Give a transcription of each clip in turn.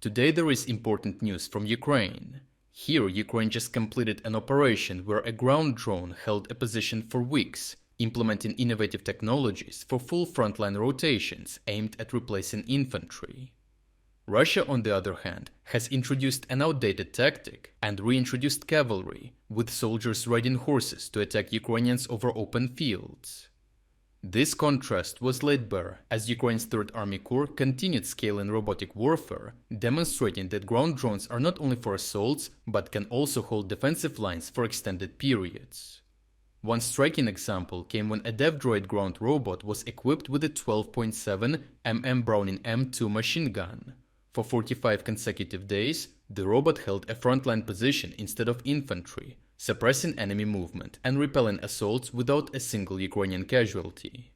Today there is important news from Ukraine. Here, Ukraine just completed an operation where a ground drone held a position for weeks, implementing innovative technologies for full frontline rotations aimed at replacing infantry. Russia, on the other hand, has introduced an outdated tactic and reintroduced cavalry, with soldiers riding horses to attack Ukrainians over open fields. This contrast was laid bare as Ukraine's Third Army Corps continued scaling robotic warfare, demonstrating that ground drones are not only for assaults, but can also hold defensive lines for extended periods. One striking example came when a DevDroid ground robot was equipped with a 12.7 mm Browning M2 machine gun. For 45 consecutive days, the robot held a frontline position instead of infantry, suppressing enemy movement and repelling assaults without a single Ukrainian casualty.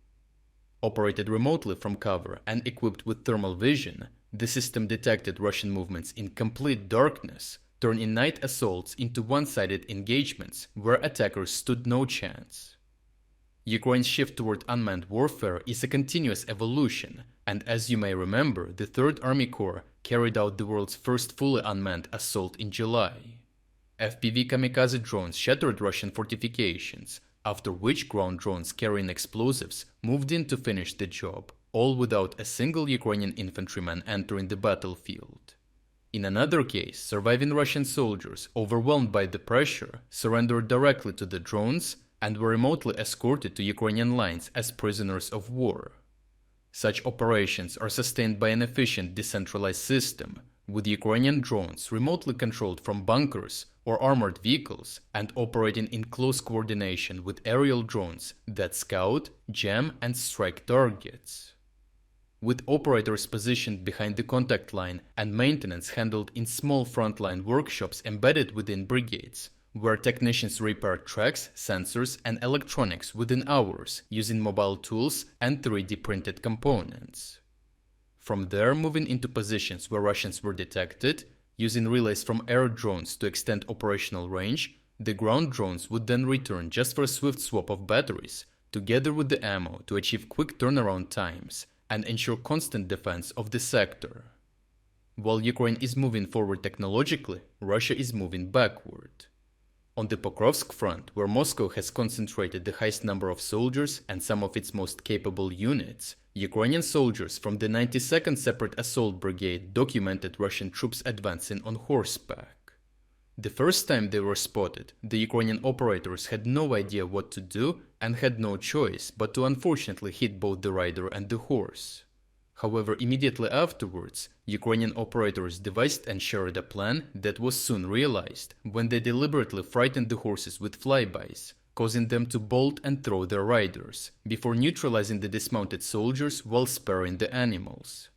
Operated remotely from cover and equipped with thermal vision, the system detected Russian movements in complete darkness, turning night assaults into one-sided engagements where attackers stood no chance. Ukraine's shift toward unmanned warfare is a continuous evolution, and as you may remember, the Third Army Corps carried out the world's first fully unmanned assault in July. FPV kamikaze drones shattered Russian fortifications, after which ground drones carrying explosives moved in to finish the job, all without a single Ukrainian infantryman entering the battlefield. In another case, surviving Russian soldiers, overwhelmed by the pressure, surrendered directly to the drones and were remotely escorted to Ukrainian lines as prisoners of war. Such operations are sustained by an efficient decentralized system, with Ukrainian drones remotely controlled from bunkers or armored vehicles and operating in close coordination with aerial drones that scout, jam, and strike targets. With operators positioned behind the contact line and maintenance handled in small frontline workshops embedded within brigades, where technicians repair tracks, sensors, and electronics within hours using mobile tools and 3D printed components. From there, moving into positions where Russians were detected, using relays from air drones to extend operational range, the ground drones would then return just for a swift swap of batteries, together with the ammo to achieve quick turnaround times and ensure constant defense of the sector. While Ukraine is moving forward technologically, Russia is moving backward. On the Pokrovsk front, where Moscow has concentrated the highest number of soldiers and some of its most capable units, Ukrainian soldiers from the 92nd Separate Assault Brigade documented Russian troops advancing on horseback. The first time they were spotted, the Ukrainian operators had no idea what to do and had no choice but to unfortunately hit both the rider and the horse. However, immediately afterwards, Ukrainian operators devised and shared a plan that was soon realized when they deliberately frightened the horses with flybys, causing them to bolt and throw their riders, before neutralizing the dismounted soldiers while sparing the animals.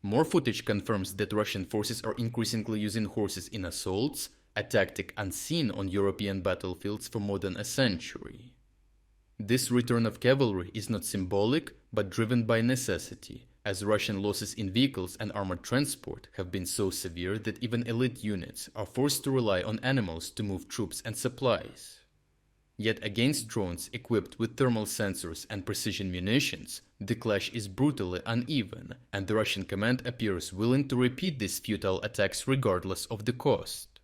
More footage confirms that Russian forces are increasingly using horses in assaults, a tactic unseen on European battlefields for more than a century. This return of cavalry is not symbolic, but driven by necessity, as Russian losses in vehicles and armored transport have been so severe that even elite units are forced to rely on animals to move troops and supplies. Yet against drones equipped with thermal sensors and precision munitions, the clash is brutally uneven, and the Russian command appears willing to repeat these futile attacks regardless of the cost.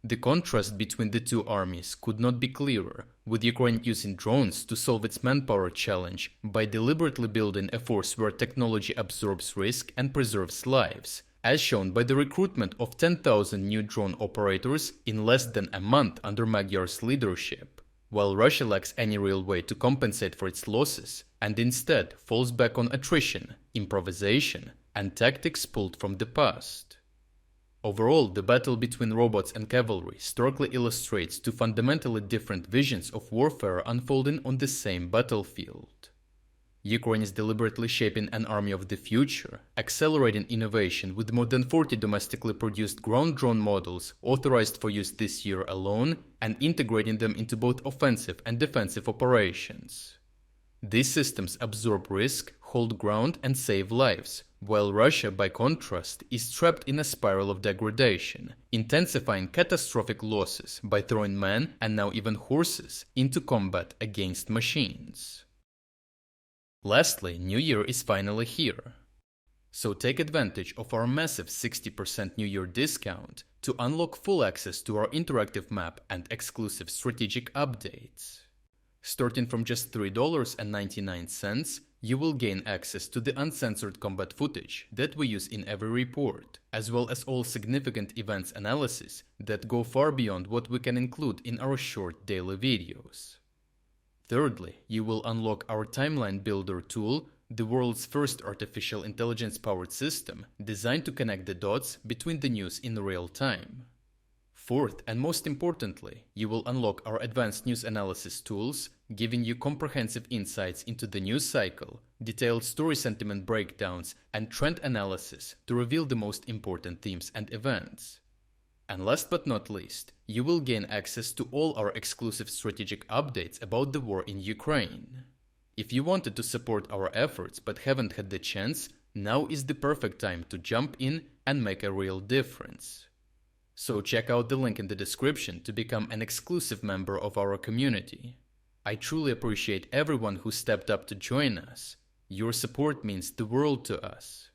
The contrast between the two armies could not be clearer, with Ukraine using drones to solve its manpower challenge by deliberately building a force where technology absorbs risk and preserves lives, as shown by the recruitment of 10,000 new drone operators in less than a month under Magyar's leadership, while Russia lacks any real way to compensate for its losses and instead falls back on attrition, improvisation, and tactics pulled from the past. Overall, the battle between robots and cavalry starkly illustrates two fundamentally different visions of warfare unfolding on the same battlefield. Ukraine is deliberately shaping an army of the future, accelerating innovation with more than 40 domestically produced ground drone models authorized for use this year alone, and integrating them into both offensive and defensive operations. These systems absorb risk, hold ground, and save lives, while Russia, by contrast, is trapped in a spiral of degradation, intensifying catastrophic losses by throwing men, and now even horses, into combat against machines. Lastly, New Year is finally here. So take advantage of our massive 60% New Year discount to unlock full access to our interactive map and exclusive strategic updates. Starting from just $3.99, you will gain access to the uncensored combat footage that we use in every report, as well as all significant events analysis that go far beyond what we can include in our short daily videos. Thirdly, you will unlock our Timeline Builder tool, the world's first artificial intelligence-powered system designed to connect the dots between the news in real time. Fourth, and most importantly, you will unlock our advanced news analysis tools, giving you comprehensive insights into the news cycle, detailed story sentiment breakdowns, and trend analysis to reveal the most important themes and events. And last but not least, you will gain access to all our exclusive strategic updates about the war in Ukraine. If you wanted to support our efforts but haven't had the chance, now is the perfect time to jump in and make a real difference. So check out the link in the description to become an exclusive member of our community. I truly appreciate everyone who stepped up to join us. Your support means the world to us.